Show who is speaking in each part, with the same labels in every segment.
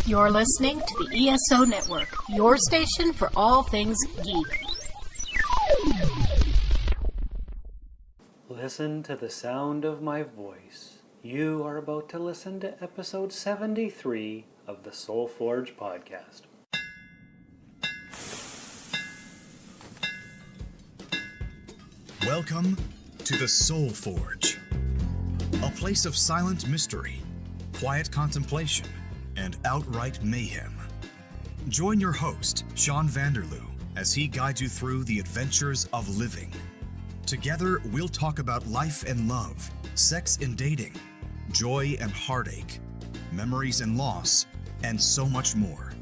Speaker 1: You're listening to the ESO Network, your station for all things geek.
Speaker 2: Listen to the sound of my voice. You are about to listen to episode 73 of the Soul Forge podcast.
Speaker 3: Welcome to the Soul Forge, a place of silent mystery, quiet contemplation, and outright mayhem. Join your host, Sean Vanderloo, as he guides you through the adventures of living. Together, we'll talk about life and love, sex and dating, joy and heartache, memories and loss, and so much more.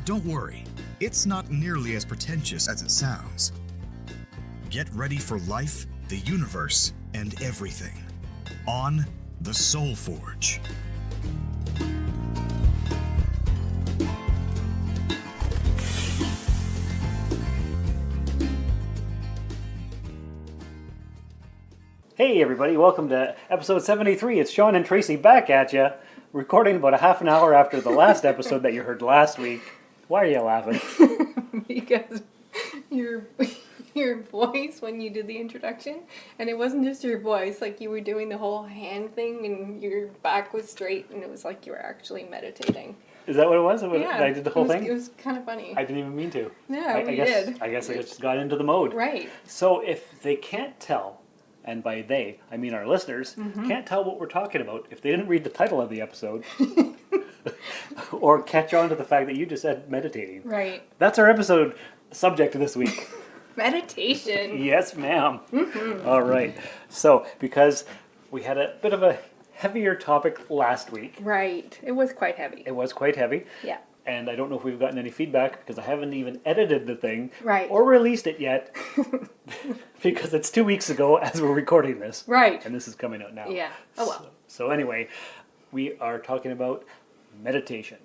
Speaker 3: Don't worry, it's not nearly as pretentious as it sounds. Get ready for life, the universe, and everything on the Soul Forge.
Speaker 2: Hey everybody, welcome to episode 73. It's Sean and Tracy back at you, recording about a half an hour after the last episode that you heard last week. Why are you laughing?
Speaker 4: Because your voice when you did the introduction, and it wasn't just your voice, like you were doing the whole hand thing and your back was straight and it was like you were actually meditating.
Speaker 2: Is that what it was?
Speaker 4: Yeah,
Speaker 2: I did the whole thing?
Speaker 4: It was kind of funny.
Speaker 2: I didn't even mean to.
Speaker 4: Yeah, we did.
Speaker 2: I guess I just got into the mode.
Speaker 4: Right.
Speaker 2: So if they can't tell, and by they, I mean our listeners, can't tell what we're talking about if they didn't read the title of the episode or catch on to the fact that you just said meditating.
Speaker 4: Right.
Speaker 2: That's our episode subject this week.
Speaker 4: Meditation.
Speaker 2: Yes, ma'am. All right. So, because we had a bit of a heavier topic last week.
Speaker 4: Right. It was quite heavy.
Speaker 2: It was quite heavy.
Speaker 4: Yeah.
Speaker 2: And I don't know if we've gotten any feedback because I haven't even edited the thing.
Speaker 4: Right.
Speaker 2: Or released it yet. Because it's 2 weeks ago as we're recording this.
Speaker 4: Right.
Speaker 2: And this is coming out now.
Speaker 4: Yeah. Oh well.
Speaker 2: So anyway, we are talking about meditation.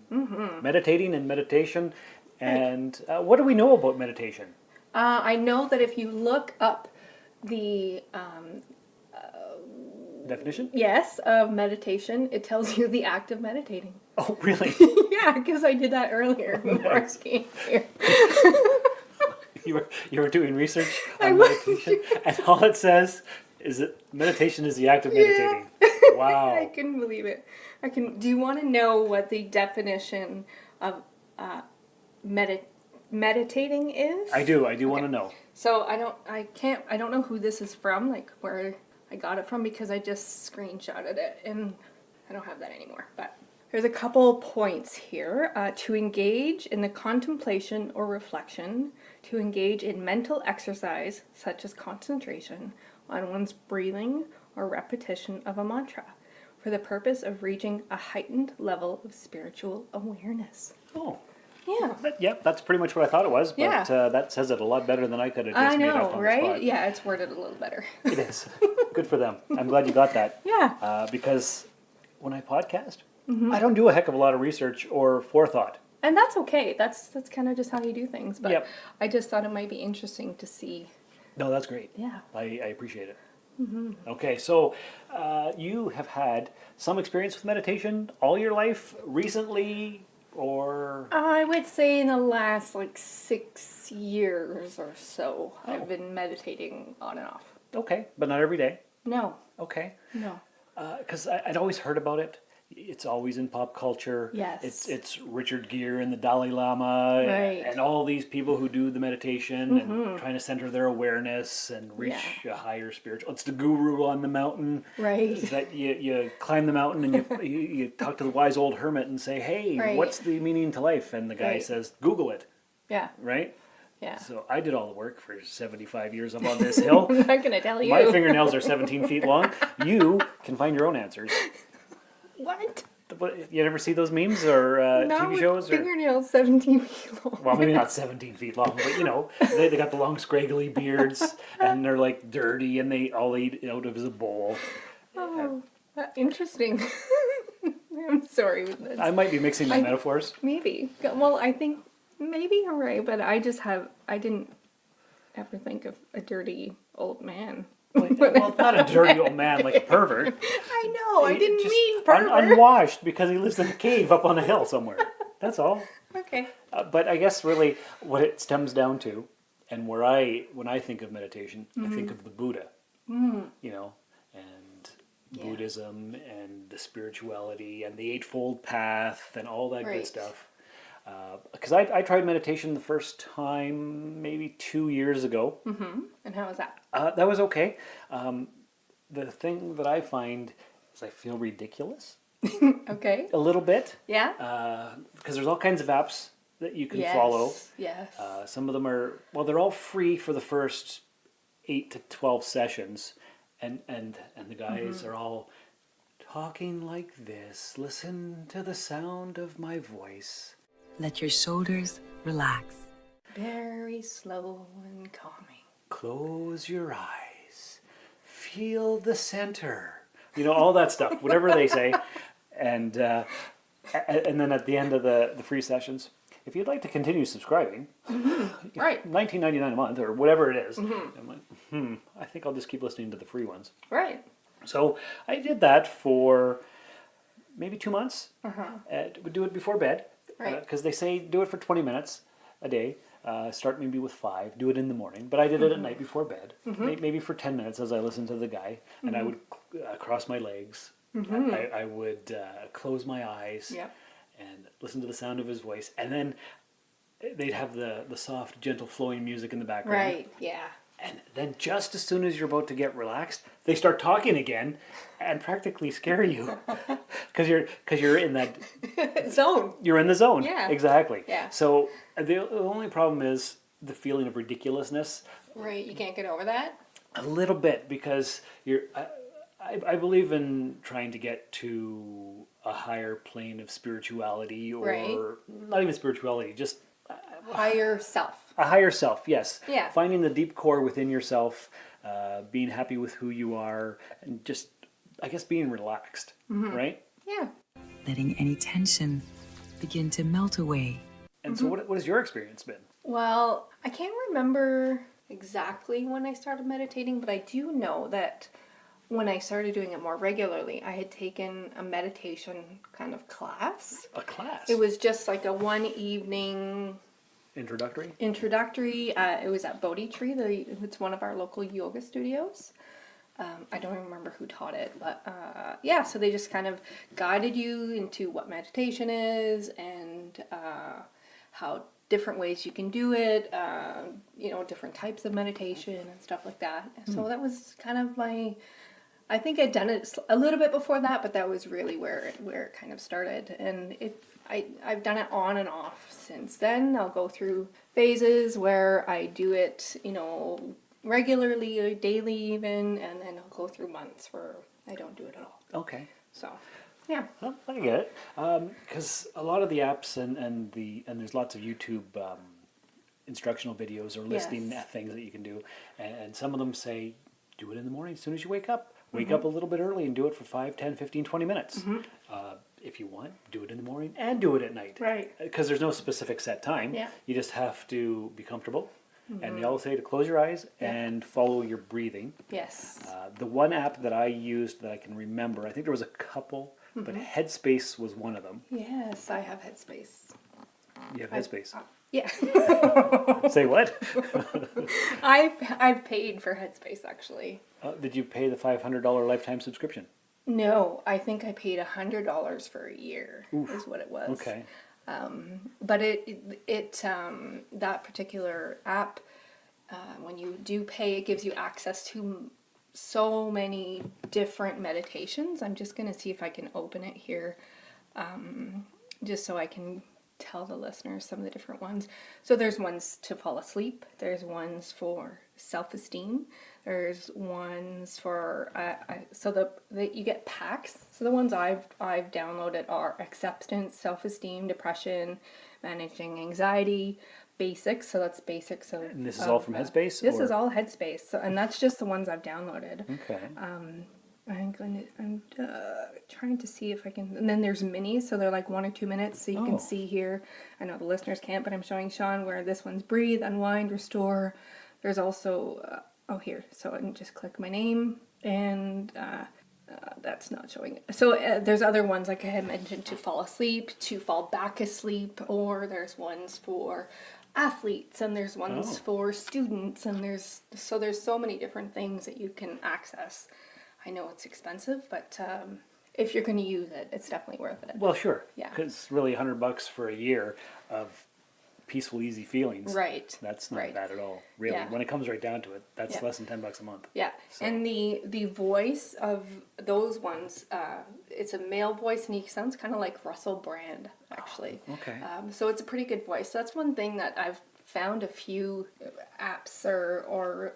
Speaker 2: Meditating and meditation. And what do we know about meditation?
Speaker 4: I know that if you look up the
Speaker 2: Definition?
Speaker 4: yes of meditation, it tells you the act of meditating.
Speaker 2: Oh, really?
Speaker 4: Yeah, because I did that earlier before I came here.
Speaker 2: You were doing research
Speaker 4: I
Speaker 2: on
Speaker 4: was.
Speaker 2: meditation, and all it says is that meditation is the act of meditating. Wow.
Speaker 4: I couldn't believe it. Do you want to know what the definition of meditating is?
Speaker 2: I do want to know.
Speaker 4: So I don't know who this is from, like where I got it from, because I just screenshotted it and I don't have that anymore. But there's a couple points here. To engage in the contemplation or reflection, to engage in mental exercise such as concentration on one's breathing or repetition of a mantra for the purpose of reaching a heightened level of spiritual awareness.
Speaker 2: Oh.
Speaker 4: Yeah.
Speaker 2: That's pretty much what I thought it was, but
Speaker 4: Yeah.
Speaker 2: That says it a lot better than I could have just
Speaker 4: I
Speaker 2: made up
Speaker 4: know,
Speaker 2: on the
Speaker 4: right?
Speaker 2: spot.
Speaker 4: Yeah, it's worded a little better.
Speaker 2: It is. Good for them. I'm glad you got that.
Speaker 4: Yeah.
Speaker 2: Because when I podcast, I don't do a heck of a lot of research or forethought.
Speaker 4: And that's okay. That's kind of just how you do things. But
Speaker 2: Yep.
Speaker 4: I just thought it might be interesting to see.
Speaker 2: No, that's great.
Speaker 4: Yeah.
Speaker 2: I appreciate it. Okay, so you have had some experience with meditation all your life, recently, or...
Speaker 4: I would say in the last 6 years or so, I've been meditating on and off.
Speaker 2: Okay, but not every day.
Speaker 4: No.
Speaker 2: Okay.
Speaker 4: No.
Speaker 2: Because I'd always heard about it. It's always in pop culture.
Speaker 4: Yes.
Speaker 2: It's Richard Gere and the Dalai Lama
Speaker 4: Right.
Speaker 2: and all these people who do the meditation and trying to center their awareness and reach a higher spiritual. It's the guru on the mountain.
Speaker 4: Right.
Speaker 2: That you climb the mountain and you talk to the wise old hermit and say, hey,
Speaker 4: Right.
Speaker 2: what's the meaning to life? And the guy
Speaker 4: Right.
Speaker 2: says, Google it.
Speaker 4: Yeah.
Speaker 2: Right?
Speaker 4: Yeah.
Speaker 2: So I did all the work for 75 years up on this hill.
Speaker 4: I'm not going to tell you.
Speaker 2: My fingernails are 17 feet long. You can find your own answers.
Speaker 4: What?
Speaker 2: You ever see those memes or
Speaker 4: Not
Speaker 2: TV
Speaker 4: with
Speaker 2: shows? Or,
Speaker 4: fingernails 17 feet long.
Speaker 2: well, maybe not 17 feet long, but they got the long scraggly beards and they're like dirty and they all eat out of a bowl.
Speaker 4: Oh, interesting. I'm sorry.
Speaker 2: I might be mixing my metaphors.
Speaker 4: Maybe. Well, I think maybe you're right, but I didn't ever think of a dirty old man.
Speaker 2: Well, not a dirty old man like a pervert.
Speaker 4: I know, I didn't
Speaker 2: Just
Speaker 4: mean pervert.
Speaker 2: Unwashed because he lives in a cave up on a hill somewhere. That's all.
Speaker 4: Okay.
Speaker 2: But I guess really what it stems down to, and when I think of meditation, I think of the Buddha, you know, and Buddhism and the spirituality and the Eightfold Path and all that good
Speaker 4: Right.
Speaker 2: stuff. Because I tried meditation the first time maybe 2 years ago.
Speaker 4: And how was that?
Speaker 2: That was okay. The thing that I find is I feel ridiculous
Speaker 4: Okay.
Speaker 2: a little bit.
Speaker 4: Yeah.
Speaker 2: Because there's all kinds of apps that you can follow.
Speaker 4: Yes.
Speaker 2: Some of them are, well, they're all free for the first 8 to 12 sessions, and the guys are all talking like this. Listen to the sound of my voice.
Speaker 5: Let your shoulders relax.
Speaker 4: Very slow and calming.
Speaker 2: Close your eyes. Feel the center. You know, all that stuff, whatever they say. And then at the end of the free sessions, if you'd like to continue subscribing,
Speaker 4: Right.
Speaker 2: $19.99 a month or whatever it is, I'm like, I think I'll just keep listening to the free ones.
Speaker 4: Right.
Speaker 2: So I did that for maybe 2 months. Would do it before bed,
Speaker 4: Right.
Speaker 2: because they say do it for 20 minutes a day. Start maybe with 5. Do it in the morning, but I did it at night before bed. Maybe for 10 minutes as I listened to the guy, and I would cross my legs. I would close my eyes
Speaker 4: Yep.
Speaker 2: and listen to the sound of his voice, and then they'd have the soft, gentle, flowing music in the background.
Speaker 4: Right. Yeah.
Speaker 2: And then just as soon as you're about to get relaxed, they start talking again and practically scare you because you're in that
Speaker 4: Zone.
Speaker 2: you're in the zone.
Speaker 4: Yeah.
Speaker 2: Exactly.
Speaker 4: Yeah.
Speaker 2: So the only problem is the feeling of ridiculousness
Speaker 4: Right. You can't get over that.
Speaker 2: a little bit because I believe in trying to get to a higher plane of spirituality or
Speaker 4: Right.
Speaker 2: not even spirituality, just
Speaker 4: Higher self.
Speaker 2: a higher self, yes.
Speaker 4: Yeah.
Speaker 2: Finding the deep core within yourself, being happy with who you are, and just, I guess, being relaxed, right?
Speaker 4: Yeah.
Speaker 5: Letting any tension begin to melt away.
Speaker 2: And so what has your experience been?
Speaker 4: Well, I can't remember exactly when I started meditating, but I do know that when I started doing it more regularly, I had taken a meditation kind of class.
Speaker 2: A class?
Speaker 4: It was just like a one evening
Speaker 2: Introductory?
Speaker 4: introductory. It was at Bodhi Tree. It's one of our local yoga studios. I don't even remember who taught it, but yeah, so they just kind of guided you into what meditation is and how different ways you can do it, different types of meditation and stuff like that. So that was kind of I think I'd done it a little bit before that, but that was really where it kind of started. And I've done it on and off since then. I'll go through phases where I do it, regularly, or daily even, and then I'll go through months where I don't do it at all.
Speaker 2: Okay.
Speaker 4: So, yeah.
Speaker 2: Well, I get it. Because a lot of the apps and there's lots of YouTube instructional videos or listing
Speaker 4: Yes.
Speaker 2: things that you can do. And some of them say, do it in the morning as soon as you wake up. Wake up a little bit early and do it for 5, 10, 15, 20 minutes. If you want, do it in the morning and do it at night.
Speaker 4: Right.
Speaker 2: Because there's no specific set time.
Speaker 4: Yeah.
Speaker 2: You just have to be comfortable. And they all say to close your eyes and follow your breathing.
Speaker 4: Yes.
Speaker 2: The one app that I used that I can remember, I think there was a couple, but Headspace was one of them.
Speaker 4: Yes, I have Headspace.
Speaker 2: You have Headspace.
Speaker 4: Yeah.
Speaker 2: Say what?
Speaker 4: I've paid for Headspace, actually.
Speaker 2: Did you pay the $500 lifetime subscription?
Speaker 4: No, I think I paid $100 for a year. Is what it was.
Speaker 2: Okay.
Speaker 4: But that particular app, when you do pay, it gives you access to so many different meditations. I'm just going to see if I can open it here, just so I can tell the listeners some of the different ones. So there's ones to fall asleep. There's ones for self-esteem. There's ones for you get packs. So the ones I've downloaded are acceptance, self-esteem, depression, managing anxiety, basics. So that's basics. So
Speaker 2: And this is all from Headspace?
Speaker 4: This is all Headspace. So, and that's just the ones I've downloaded.
Speaker 2: Okay.
Speaker 4: I'm trying to see if I can, and then there's minis, so they're like 1 or 2 minutes, so you
Speaker 2: Oh.
Speaker 4: can see here. I know the listeners can't, but I'm showing Sean where this one's breathe, unwind, restore. There's also, here, so I can just click my name, and That's not showing. So there's other ones like I had mentioned to fall asleep, to fall back asleep, or there's ones for athletes and there's ones for students, and there's so many different things that you can access. I know it's expensive, but if you're going to use it, it's definitely worth it.
Speaker 2: Well, sure.
Speaker 4: Yeah.
Speaker 2: Because really $100 for a year of peaceful, easy feelings.
Speaker 4: Right.
Speaker 2: That's not
Speaker 4: Right.
Speaker 2: bad at all, really.
Speaker 4: Yeah.
Speaker 2: When it comes right down to it, that's
Speaker 4: Yeah.
Speaker 2: less than $10 a month.
Speaker 4: Yeah,
Speaker 2: So-
Speaker 4: and the voice of those ones, it's a male voice, and he sounds kind of like Russell Brand, actually.
Speaker 2: Okay.
Speaker 4: So it's a pretty good voice. That's one thing that I've found a few apps or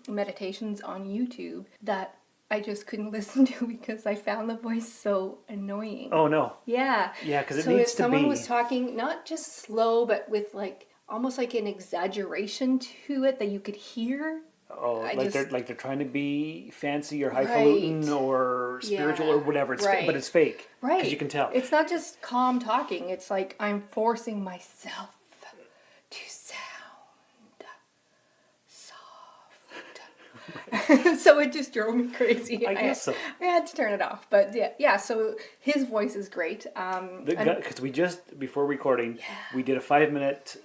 Speaker 4: meditations on YouTube that I just couldn't listen to because I found the voice so annoying.
Speaker 2: Oh, no.
Speaker 4: Yeah.
Speaker 2: Yeah, 'cause it
Speaker 4: so
Speaker 2: needs
Speaker 4: if
Speaker 2: to
Speaker 4: someone
Speaker 2: be-
Speaker 4: was talking not just slow, but with like almost like an exaggeration to it that you could hear.
Speaker 2: Oh,
Speaker 4: I
Speaker 2: like
Speaker 4: just-
Speaker 2: they're trying to be fancy or highfalutin
Speaker 4: Right.
Speaker 2: or spiritual
Speaker 4: Yeah,
Speaker 2: or whatever. It's
Speaker 4: right.
Speaker 2: but it's fake.
Speaker 4: Right.
Speaker 2: Because you can tell.
Speaker 4: It's not just calm talking. It's like I'm forcing myself to sound soft. So it just drove me crazy.
Speaker 2: I guess so.
Speaker 4: I had to turn it off. But yeah. So his voice is great.
Speaker 2: Because we just, before recording, we did a 5-minute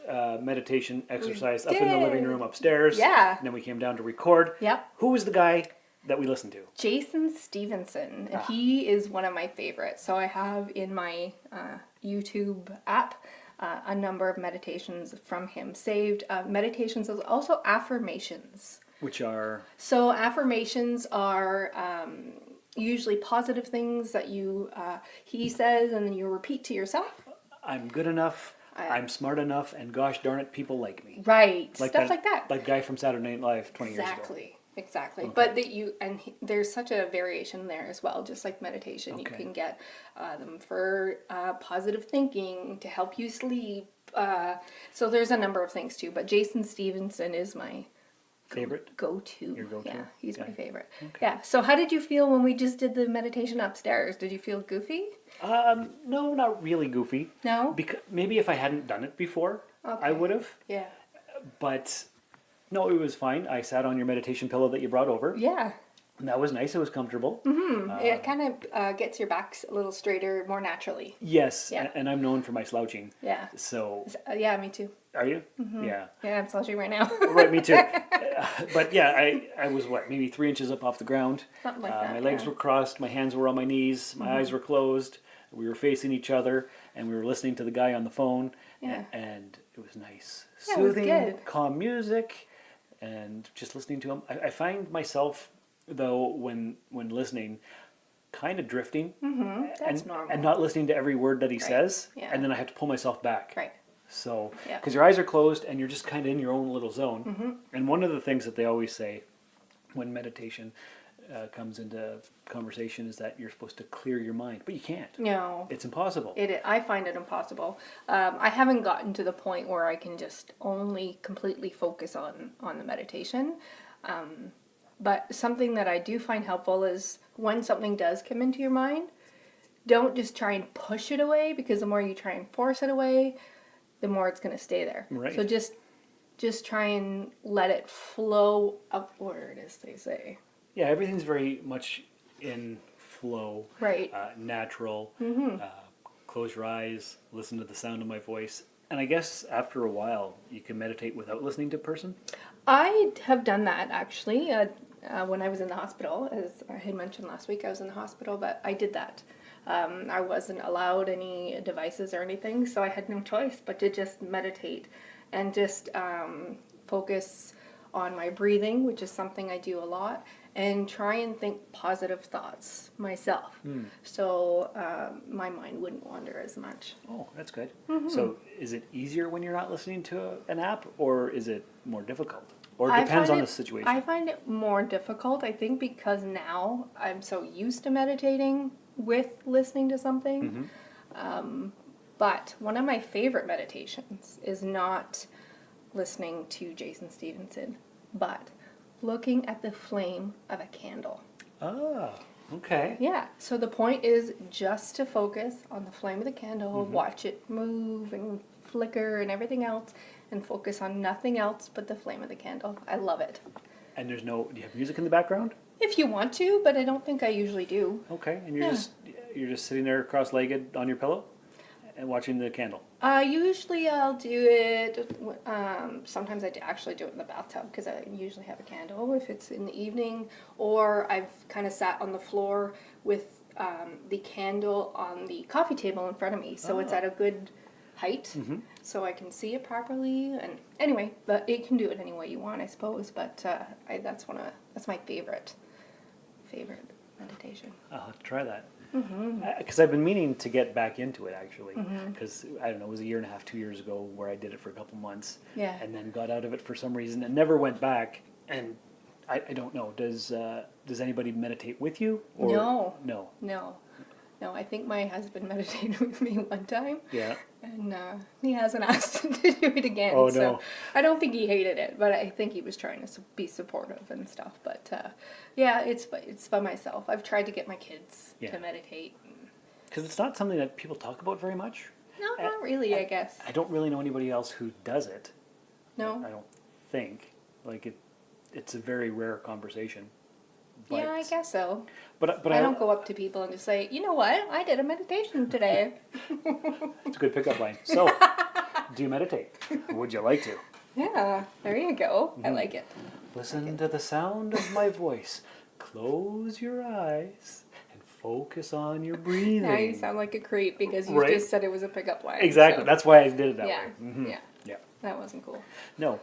Speaker 2: meditation exercise up in the living room upstairs.
Speaker 4: Yeah.
Speaker 2: And then we came down to record.
Speaker 4: Yep.
Speaker 2: Who was the guy that we listened to?
Speaker 4: Jason Stevenson, and he is one of my favorites. So I have in my YouTube app a number of meditations from him saved. Meditations is also affirmations.
Speaker 2: Which are...
Speaker 4: So affirmations are usually positive things that you he says, and then you repeat to yourself.
Speaker 2: I'm good enough, I'm smart enough, and gosh darn it, people like me.
Speaker 4: Right, stuff like that.
Speaker 2: Like guy from Saturday Night Live 20 years ago.
Speaker 4: Exactly. But that there's such a variation there as well. Just like meditation, you
Speaker 2: Okay.
Speaker 4: can get them for positive thinking to help you sleep. So there's a number of things too. But Jason Stevenson is my
Speaker 2: Favorite?
Speaker 4: go-to.
Speaker 2: Your go-to?
Speaker 4: Yeah, he's my
Speaker 2: Okay.
Speaker 4: favorite. Yeah. So how did you feel when we just did the meditation upstairs? Did you feel goofy?
Speaker 2: No, not really goofy.
Speaker 4: No?
Speaker 2: Because maybe if I hadn't done it before, I
Speaker 4: Okay.
Speaker 2: would have.
Speaker 4: Yeah.
Speaker 2: But no, it was fine. I sat on your meditation pillow that you brought over.
Speaker 4: Yeah.
Speaker 2: And that was nice. It was comfortable.
Speaker 4: It kind of gets your back a little straighter more naturally.
Speaker 2: Yes,
Speaker 4: Yeah.
Speaker 2: and I'm known for my slouching.
Speaker 4: Yeah.
Speaker 2: So,
Speaker 4: Yeah, me too.
Speaker 2: are you? Yeah.
Speaker 4: Yeah, I'm slouching right now.
Speaker 2: Right, me too. But yeah, I was maybe 3 inches up off the ground.
Speaker 4: Something like that,
Speaker 2: My legs
Speaker 4: yeah.
Speaker 2: were crossed, my hands were on my knees, my eyes were closed. We were facing each other, and we were listening to the guy on the phone.
Speaker 4: Yeah.
Speaker 2: And it was nice,
Speaker 4: Yeah, it was
Speaker 2: soothing,
Speaker 4: good.
Speaker 2: calm music, and just listening to him. I find myself though when listening, kind of drifting.
Speaker 4: That's
Speaker 2: and,
Speaker 4: normal.
Speaker 2: and not listening to every word that he says,
Speaker 4: yeah.
Speaker 2: and then I have to pull myself back.
Speaker 4: Right.
Speaker 2: So,
Speaker 4: Yeah.
Speaker 2: because your eyes are closed and you're just kind of in your own little zone.
Speaker 4: Mm-hmm.
Speaker 2: And one of the things that they always say when meditation comes into conversation is that you're supposed to clear your mind, but you can't.
Speaker 4: No.
Speaker 2: It's impossible.
Speaker 4: I find it impossible. I haven't gotten to the point where I can just only completely focus on the meditation. But something that I do find helpful is when something does come into your mind, don't just try and push it away, because the more you try and force it away, the more it's going to stay there.
Speaker 2: Right.
Speaker 4: So just try and let it flow upward, as they say.
Speaker 2: Yeah, everything's very much in flow.
Speaker 4: Right.
Speaker 2: Natural. Close your eyes, listen to the sound of my voice. And I guess after a while, you can meditate without listening to a person.
Speaker 4: I have done that actually when I was in the hospital. As I had mentioned last week, I was in the hospital, but I did that. I wasn't allowed any devices or anything, so I had no choice but to just meditate and just focus on my breathing, which is something I do a lot, and try and think positive thoughts myself. So my mind wouldn't wander as much.
Speaker 2: Oh, that's good. So is it easier when you're not listening to an app, or is it more difficult? Or it depends on the situation?
Speaker 4: I find it more difficult, I think, because now I'm so used to meditating with listening to something. But one of my favorite meditations is not listening to Jason Stevenson, but looking at the flame of a candle.
Speaker 2: Ah, okay.
Speaker 4: Yeah, so the point is just to focus on the flame of the candle, watch it move and flicker and everything else, and focus on nothing else but the flame of the candle. I love it.
Speaker 2: And do you have music in the background?
Speaker 4: If you want to, but I don't think I usually do.
Speaker 2: Okay, and you're just sitting there cross-legged on your pillow and watching the candle.
Speaker 4: Usually I'll do it, sometimes actually do it in the bathtub because I usually have a candle if it's in the evening, or I've kind of sat on the floor with the candle on the coffee table in front of me, so it's at a good height, so I can see it properly. And anyway, but it can do it any way you want, I suppose, but that's my favorite meditation.
Speaker 2: I'll have to try that. Because I've been meaning to get back into it, actually. Because, I don't know, it was a year and a half, 2 years ago where I did it for a couple months.
Speaker 4: Yeah.
Speaker 2: And then got out of it for some reason and never went back. And I don't know, does anybody meditate with you? Or
Speaker 4: No. No, I think my husband meditated with me one time.
Speaker 2: Yeah.
Speaker 4: And he hasn't asked to do it again.
Speaker 2: Oh,
Speaker 4: so
Speaker 2: no.
Speaker 4: I don't think he hated it, but I think he was trying to be supportive and stuff. But yeah, it's by myself. I've tried to get my kids to meditate.
Speaker 2: Because it's not something that people talk about very much.
Speaker 4: No, not really, I guess.
Speaker 2: I don't really know anybody else who does it.
Speaker 4: No?
Speaker 2: I don't think. Like, it's a very rare conversation. But,
Speaker 4: Yeah, I guess so.
Speaker 2: But
Speaker 4: I don't go up to people and just say, you know what, I did a meditation today.
Speaker 2: It's a good pickup line. So, do you meditate? Would you like to?
Speaker 4: Yeah, there you go. I like it.
Speaker 2: Listen to the sound of my voice. Close your eyes and focus on your breathing.
Speaker 4: Now you sound like a creep because you
Speaker 2: Right?
Speaker 4: just said it was a pickup line.
Speaker 2: Exactly.
Speaker 4: so-
Speaker 2: That's why I did it that
Speaker 4: Yeah,
Speaker 2: way.
Speaker 4: yeah.
Speaker 2: Yeah.
Speaker 4: That wasn't cool.
Speaker 2: No.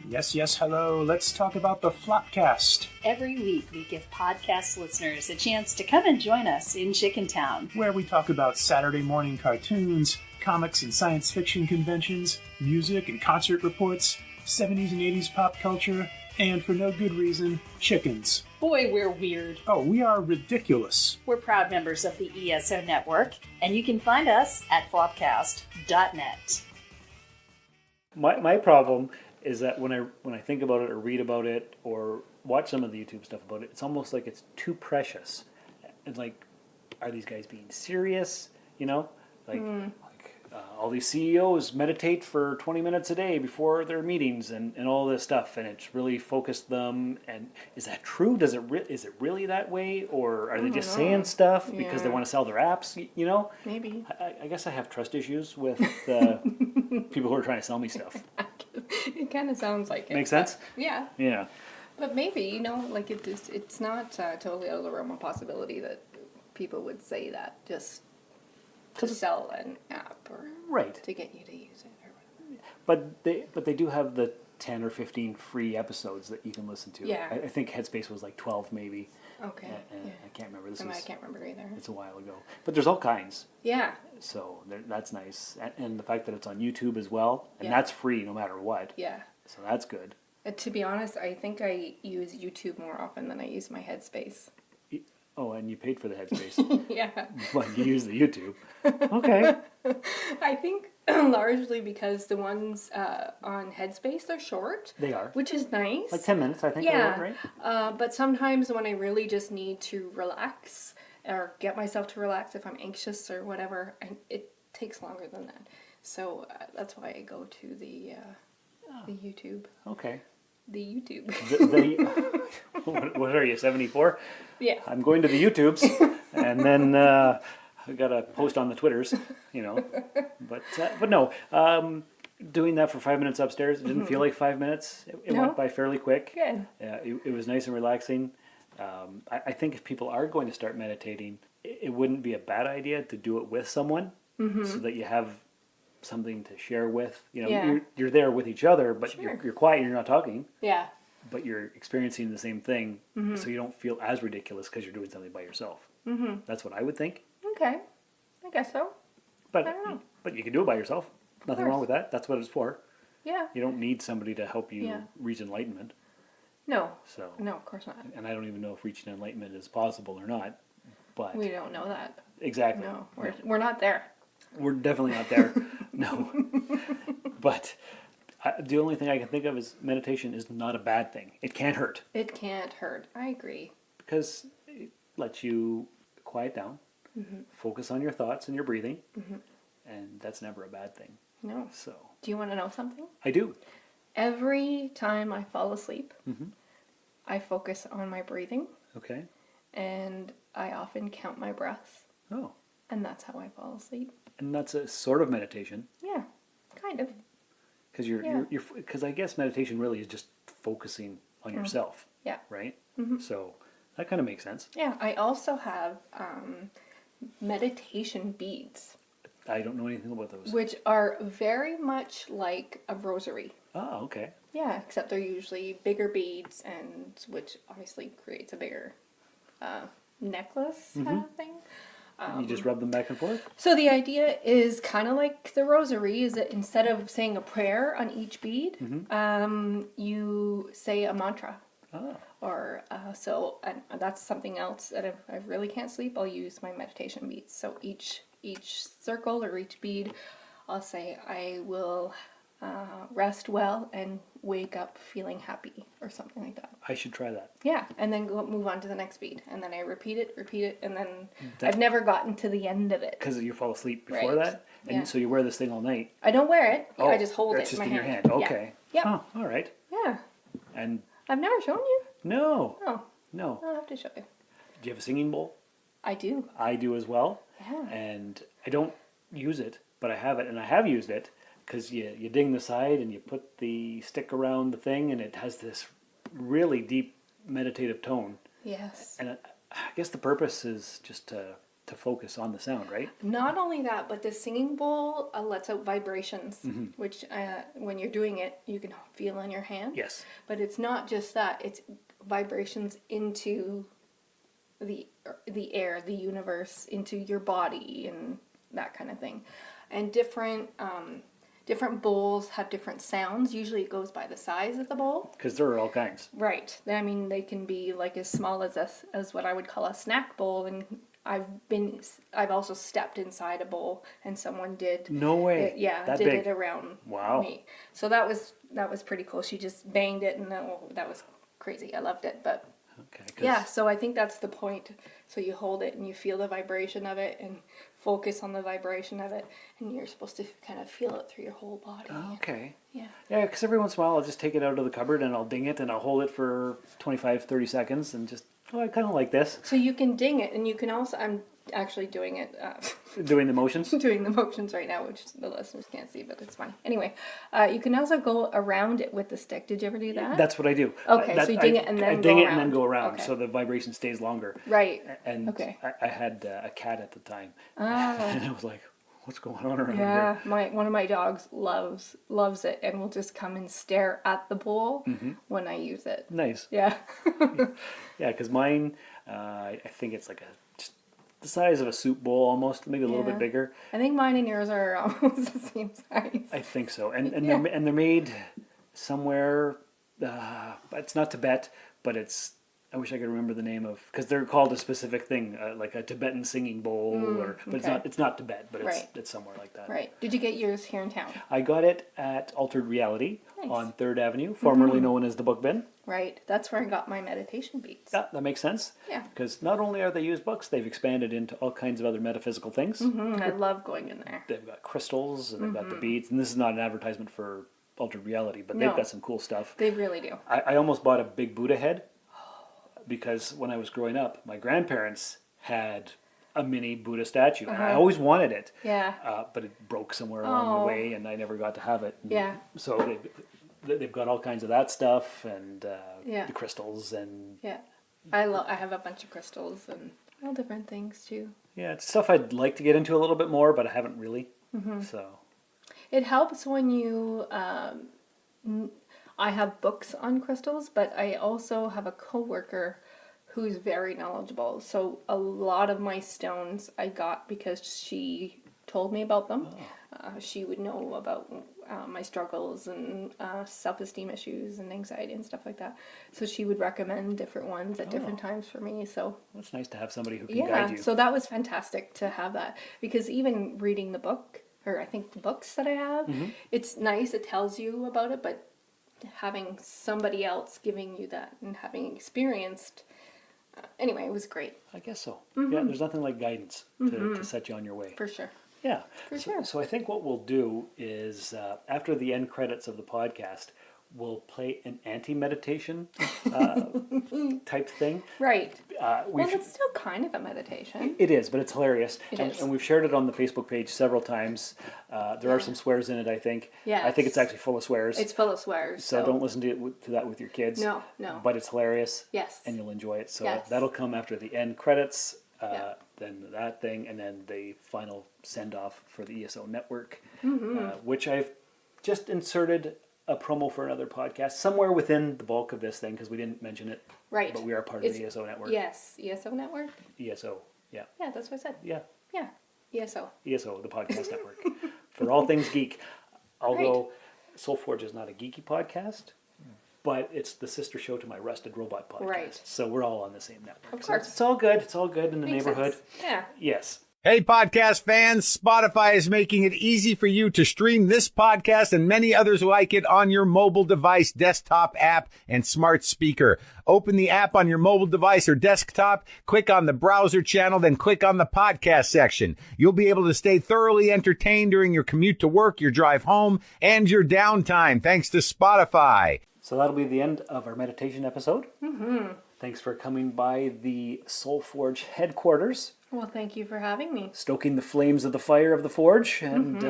Speaker 6: Yes, hello. Let's talk about the Flopcast,
Speaker 1: Every week, we give podcast listeners a chance to come and join us in Chickentown.
Speaker 6: where we talk about Saturday morning cartoons, comics and science fiction conventions, music and concert reports, 70s and 80s pop culture, and for no good reason, chickens.
Speaker 1: Boy, we're weird.
Speaker 6: Oh, we are ridiculous.
Speaker 1: We're proud members of the ESO Network, and you can find us at flopcast.net.
Speaker 2: My problem is that when I think about it or read about it or watch some of the YouTube stuff about it, it's almost like it's too precious. And like, are these guys being serious? You know, like all these CEOs meditate for 20 minutes a day before their meetings and all this stuff, and it's really focused them. And is that true? Is it really that way, or are they just saying stuff because they
Speaker 4: Yeah.
Speaker 2: want to sell their apps? You know,
Speaker 4: Maybe.
Speaker 2: I guess I have trust issues with people who are trying to sell me stuff.
Speaker 4: It kind of sounds like it.
Speaker 2: Make sense?
Speaker 4: Yeah.
Speaker 2: Yeah.
Speaker 4: But maybe, like it's not totally out of the realm of possibility that people would say that just to sell an app or
Speaker 2: Right.
Speaker 4: to get you to use it or whatever.
Speaker 2: But they do have the 10 or 15 free episodes that you can listen to.
Speaker 4: Yeah.
Speaker 2: I think Headspace was like 12 maybe.
Speaker 4: Okay.
Speaker 2: And
Speaker 4: Yeah.
Speaker 2: I can't remember.
Speaker 4: I can't remember either.
Speaker 2: It's a while ago. But there's all kinds.
Speaker 4: Yeah.
Speaker 2: So that's nice. And the fact that it's on YouTube as well. And
Speaker 4: Yeah.
Speaker 2: that's free no matter what.
Speaker 4: Yeah.
Speaker 2: So that's good.
Speaker 4: To be honest, I think I use YouTube more often than I use my Headspace.
Speaker 2: Oh, and you paid for the Headspace.
Speaker 4: Yeah.
Speaker 2: But you use the YouTube. Okay.
Speaker 4: I think largely because the ones on Headspace, they're short.
Speaker 2: They are.
Speaker 4: Which is nice.
Speaker 2: Like 10 minutes, I think.
Speaker 4: Yeah.
Speaker 2: Right?
Speaker 4: But sometimes when I really just need to relax or get myself to relax if I'm anxious or whatever, it takes longer than that. So that's why I go to the YouTube.
Speaker 2: Okay.
Speaker 4: The YouTube.
Speaker 2: What are you, 74?
Speaker 4: Yeah.
Speaker 2: I'm going to the YouTubes, and then I got to post on the Twitters, you know. But no, doing that for 5 minutes upstairs, it didn't feel like 5 minutes. It
Speaker 4: No?
Speaker 2: went by fairly quick.
Speaker 4: Good.
Speaker 2: Yeah, it was nice and relaxing. I think if people are going to start meditating, it wouldn't be a bad idea to do it with someone, so that you have something to share with. You know,
Speaker 4: Yeah.
Speaker 2: you're there with each other, but
Speaker 4: Sure.
Speaker 2: you're quiet, you're not talking.
Speaker 4: Yeah.
Speaker 2: But you're experiencing the same thing, so you don't feel as ridiculous because you're doing something by yourself. That's what I would think.
Speaker 4: Okay. I guess so.
Speaker 2: But
Speaker 4: I don't know.
Speaker 2: but you can do it by yourself. Nothing wrong
Speaker 4: course.
Speaker 2: with that. That's what it's for.
Speaker 4: Yeah.
Speaker 2: You don't need somebody to help you
Speaker 4: Yeah.
Speaker 2: reach enlightenment.
Speaker 4: No.
Speaker 2: So
Speaker 4: No, of course not.
Speaker 2: and I don't even know if reaching enlightenment is possible or not. But
Speaker 4: We don't know that.
Speaker 2: exactly.
Speaker 4: No. We're not there.
Speaker 2: We're definitely not there. No. But the only thing I can think of is meditation is not a bad thing. It can't hurt
Speaker 4: It can't hurt. I agree.
Speaker 2: because it lets you quiet down, focus on your thoughts and your breathing, and that's never a bad thing.
Speaker 4: No.
Speaker 2: So
Speaker 4: Do you want to know something?
Speaker 2: I do.
Speaker 4: Every time I fall asleep, I focus on my breathing,
Speaker 2: Okay.
Speaker 4: and I often count my breaths,
Speaker 2: Oh,
Speaker 4: and that's how I fall asleep.
Speaker 2: and that's a sort of meditation
Speaker 4: Yeah, kind of.
Speaker 2: because
Speaker 4: Yeah.
Speaker 2: because I guess meditation really is just focusing on yourself,
Speaker 4: Yeah.
Speaker 2: right? So that kind of makes sense.
Speaker 4: Yeah, I also have meditation beads,
Speaker 2: I don't know anything about those.
Speaker 4: which are very much like a rosary.
Speaker 2: Oh, okay.
Speaker 4: Yeah, except they're usually bigger beads, and which obviously creates a bigger necklace kind of thing.
Speaker 2: You just rub them back and forth?
Speaker 4: So the idea is kind of like the rosary, is that instead of saying a prayer on each bead, you say a mantra.
Speaker 2: Oh,
Speaker 4: Or and that's something else that if I really can't sleep, I'll use my meditation beads. So each circle or each bead, I'll say I will rest well and wake up feeling happy or something like that.
Speaker 2: I should try that.
Speaker 4: Yeah, and then move on to the next bead, and then I repeat it, and then
Speaker 2: That-
Speaker 4: I've never gotten to the end of it.
Speaker 2: Because you fall asleep before
Speaker 4: Right.
Speaker 2: that? And
Speaker 4: Yeah.
Speaker 2: so you wear this thing all night?
Speaker 4: I don't wear it.
Speaker 2: Oh,
Speaker 4: I just hold it
Speaker 2: it's
Speaker 4: in
Speaker 2: just
Speaker 4: my
Speaker 2: in your
Speaker 4: hand.
Speaker 2: hand. Okay.
Speaker 4: Yeah.
Speaker 2: Oh, all right.
Speaker 4: Yeah.
Speaker 2: And
Speaker 4: I've never shown you.
Speaker 2: no,
Speaker 4: Oh,
Speaker 2: no.
Speaker 4: I'll have to show you.
Speaker 2: Do you have a singing bowl?
Speaker 4: I do.
Speaker 2: I do as well.
Speaker 4: Yeah.
Speaker 2: And I don't use it, but I have it, and I have used it because you ding the side and you put the stick around the thing, and it has this really deep meditative tone.
Speaker 4: Yes.
Speaker 2: And I guess the purpose is just to focus on the sound, right?
Speaker 4: Not only that, but the singing bowl lets out vibrations,
Speaker 2: Mm-hmm.
Speaker 4: which when you're doing it, you can feel in your hand.
Speaker 2: Yes.
Speaker 4: But it's not just that; it's vibrations into the air, the universe, into your body, and that kind of thing. And different bowls have different sounds. Usually, it goes by the size of the bowl.
Speaker 2: Because there are all kinds.
Speaker 4: Right. I mean, they can be like as small as what I would call a snack bowl, and I've also stepped inside a bowl, and someone did.
Speaker 2: No way. That
Speaker 4: did
Speaker 2: big.
Speaker 4: it around
Speaker 2: Wow.
Speaker 4: me. So that was pretty cool. She just banged it, and that was crazy. I loved it, but
Speaker 2: Okay. 'Cause
Speaker 4: yeah. So I think that's the point. So you hold it and you feel the vibration of it, and focus on the vibration of it, and you're supposed to kind of feel it through your whole body.
Speaker 2: Okay.
Speaker 4: Yeah.
Speaker 2: Yeah, because every once in a while I'll just take it out of the cupboard and I'll ding it and I'll hold it for 25, 30 seconds and just, I kind of like this.
Speaker 4: So you can ding it, and you can also. I'm actually doing it.
Speaker 2: Doing the motions.
Speaker 4: Doing the motions right now, which the listeners can't see, but it's fine. Anyway, you can also go around it with the stick. Did you ever do that?
Speaker 2: That's what I do.
Speaker 4: Okay,
Speaker 2: That-
Speaker 4: so you ding it and then
Speaker 2: I
Speaker 4: go
Speaker 2: ding it and
Speaker 4: around.
Speaker 2: then go around,
Speaker 4: Okay.
Speaker 2: so the vibration stays longer.
Speaker 4: Right.
Speaker 2: And
Speaker 4: Okay.
Speaker 2: I had a cat at the time,
Speaker 4: Oh.
Speaker 2: and I was like, "What's going on around
Speaker 4: Yeah,
Speaker 2: here?"
Speaker 4: one of my dogs loves it, and will just come and stare at the bowl when I use it.
Speaker 2: Nice.
Speaker 4: Yeah.
Speaker 2: Yeah, because mine, I think it's like just the size of a soup bowl almost, maybe a little
Speaker 4: Yeah.
Speaker 2: bit bigger.
Speaker 4: I think mine and yours are almost the same size.
Speaker 2: I think so, and
Speaker 4: Yeah.
Speaker 2: they're made somewhere. It's not Tibet, but it's. I wish I could remember the name of, because they're called a specific thing, like a Tibetan singing bowl, but
Speaker 4: okay.
Speaker 2: it's not Tibet, but
Speaker 4: Right.
Speaker 2: it's somewhere like that.
Speaker 4: Right. Did you get yours here in town?
Speaker 2: I got it at Altered Reality
Speaker 4: Nice.
Speaker 2: on 3rd Avenue, formerly known as the Book Bin.
Speaker 4: Right. That's where I got my meditation beads.
Speaker 2: Yeah, that makes sense.
Speaker 4: Yeah.
Speaker 2: Because not only are they used books, they've expanded into all kinds of other metaphysical things.
Speaker 4: I love going in there.
Speaker 2: They've got crystals and they've got the beads. And this is not an advertisement for Altered Reality, but
Speaker 4: No.
Speaker 2: they've got some cool stuff.
Speaker 4: They really do.
Speaker 2: I almost bought a big Buddha head because when I was growing up, my grandparents had a mini Buddha statue. And I always wanted it.
Speaker 4: Yeah.
Speaker 2: But it broke somewhere along the way and I never got to have it. And
Speaker 4: Yeah.
Speaker 2: So they've got all kinds of that stuff and
Speaker 4: Yeah.
Speaker 2: the crystals and
Speaker 4: Yeah. I have a bunch of crystals and all different things too.
Speaker 2: yeah, it's stuff I'd like to get into a little bit more, but I haven't really. So
Speaker 4: It helps when you. I have books on crystals, but I also have a coworker who's very knowledgeable. So a lot of my stones I got because she told me about them. She would know about my struggles and self-esteem issues and anxiety and stuff like that. So she would recommend different ones at different times for me. So
Speaker 2: it's nice to have somebody who can
Speaker 4: yeah,
Speaker 2: guide you.
Speaker 4: so that was fantastic to have that, because even reading the book, or I think the books that I have, it's nice, it tells you about it, but having somebody else giving you that and having experienced, anyway, it was great,
Speaker 2: I guess so. Yeah, there's nothing like guidance to set you on your way.
Speaker 4: for sure.
Speaker 2: Yeah.
Speaker 4: For
Speaker 2: so,
Speaker 4: sure.
Speaker 2: So I think what we'll do is after the end credits of the podcast, will play an anti-meditation type thing.
Speaker 4: Right.
Speaker 2: We've,
Speaker 4: Well, it's still kind of a meditation.
Speaker 2: It is, but it's hilarious.
Speaker 4: It
Speaker 2: and,
Speaker 4: is.
Speaker 2: and we've shared it on the Facebook page several times. There are some swears in it, I think.
Speaker 4: Yes.
Speaker 2: I think it's actually full of swears.
Speaker 4: It's full of swears.
Speaker 2: So don't listen to that with your kids.
Speaker 4: No.
Speaker 2: But it's hilarious.
Speaker 4: Yes.
Speaker 2: And you'll enjoy it. So
Speaker 4: Yes.
Speaker 2: that'll come after the end credits,
Speaker 4: Yeah.
Speaker 2: then that thing, and then the final send-off for the ESO network,
Speaker 4: Mm-hmm.
Speaker 2: which I've just inserted a promo for another podcast somewhere within the bulk of this thing because we didn't mention it.
Speaker 4: Right.
Speaker 2: But we are part of the ESO network.
Speaker 4: Yes. ESO network?
Speaker 2: ESO, yeah.
Speaker 4: Yeah, that's what I said.
Speaker 2: Yeah.
Speaker 4: Yeah. ESO.
Speaker 2: ESO, the podcast network. For all things geek. Although Soulforge is not a geeky podcast, but it's the sister show to my Rusted Robot podcast.
Speaker 4: Right.
Speaker 2: So we're all on the same network.
Speaker 4: Of
Speaker 2: So
Speaker 4: course.
Speaker 2: it's all good. It's all good in the
Speaker 4: Makes
Speaker 2: neighborhood.
Speaker 4: sense. Yeah.
Speaker 2: Yes.
Speaker 7: Hey, podcast fans, Spotify is making it easy for you to stream this podcast and many others like it on your mobile device, desktop app, and smart speaker. Open the app on your mobile device or desktop, click on the browser channel, then click on the podcast section. You'll be able to stay thoroughly entertained during your commute to work, your drive home, and your downtime, thanks to Spotify.
Speaker 2: So that'll be the end of our meditation episode. Mm-hmm. Thanks for coming by the Soulforge headquarters.
Speaker 4: Well, thank you for having me.
Speaker 2: Stoking the flames of the fire of the forge and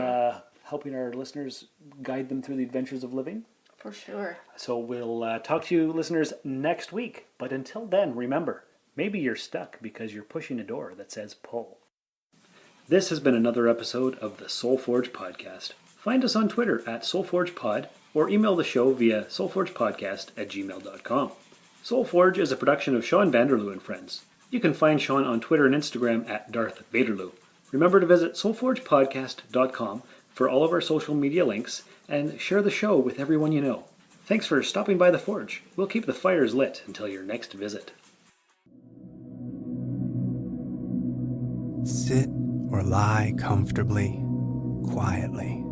Speaker 2: helping our listeners guide them through the adventures of living.
Speaker 4: For sure.
Speaker 2: So we'll talk to you listeners next week. But until then, remember, maybe you're stuck because you're pushing a door that says pull. This has been another episode of the Soulforge Podcast. Find us on Twitter at SoulforgePod or email the show via soulforgepodcast@gmail.com. Soulforge is a production of Sean Vanderloo and Friends. You can find Sean on Twitter and Instagram at Darth Vaderloo. Remember to visit soulforgepodcast.com for all of our social media links and share the show with everyone you know. Thanks for stopping by the Forge. We'll keep the fires lit until your next visit.
Speaker 8: Sit or lie comfortably, quietly.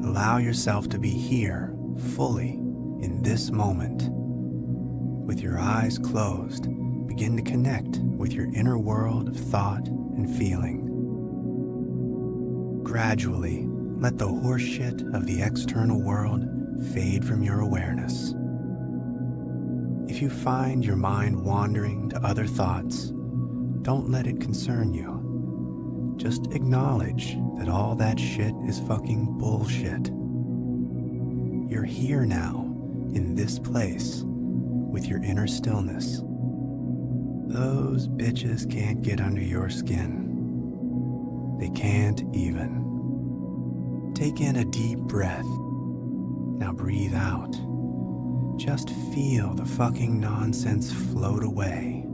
Speaker 8: Allow yourself to be here, fully, in this moment. With your eyes closed, begin to connect with your inner world of thought and feeling. Gradually, let the horseshit of the external world fade from your awareness. If you find your mind wandering to other thoughts, don't let it concern you. Just acknowledge that all that shit is fucking bullshit. You're here now, in this place, with your inner stillness. Those bitches can't get under your skin. They can't even. Take in a deep breath. Now breathe out. Just feel the fucking nonsense float away.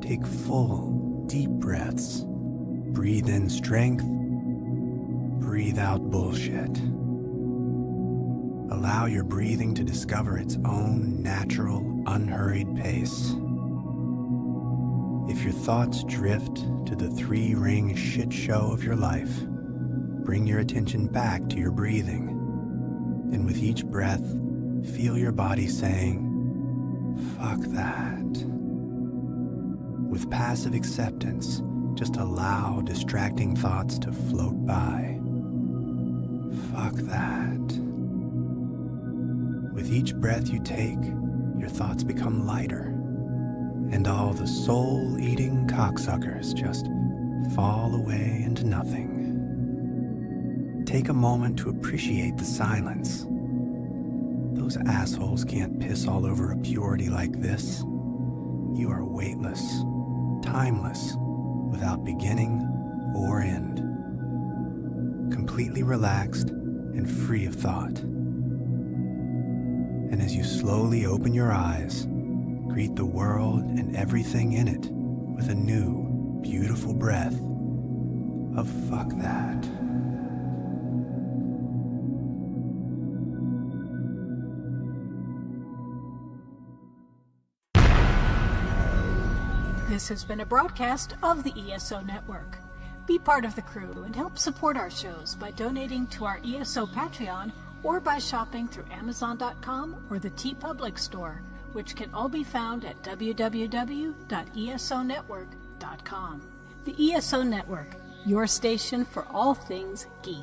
Speaker 8: Take full, deep breaths. Breathe in strength. Breathe out bullshit. Allow your breathing to discover its own natural, unhurried pace. If your thoughts drift to the three-ring shit show of your life, bring your attention back to your breathing. And with each breath, feel your body saying, "Fuck that." With passive acceptance, just allow distracting thoughts to float by. Fuck that. With each breath you take, your thoughts become lighter, and all the soul-eating cocksuckers just fall away into nothing. Take a moment to appreciate the silence. Those assholes can't piss all over a purity like this. You are weightless, timeless, without beginning or end. Completely relaxed and free of thought. And as you slowly open your eyes, greet the world and everything in it with a new, beautiful breath of fuck that.
Speaker 9: This has been a broadcast of the ESO Network. Be part of the crew and help support our shows by donating to our ESO Patreon or by shopping through Amazon.com or the TeePublic store, which can all be found at www.esonetwork.com. The ESO Network, your station for all things geek.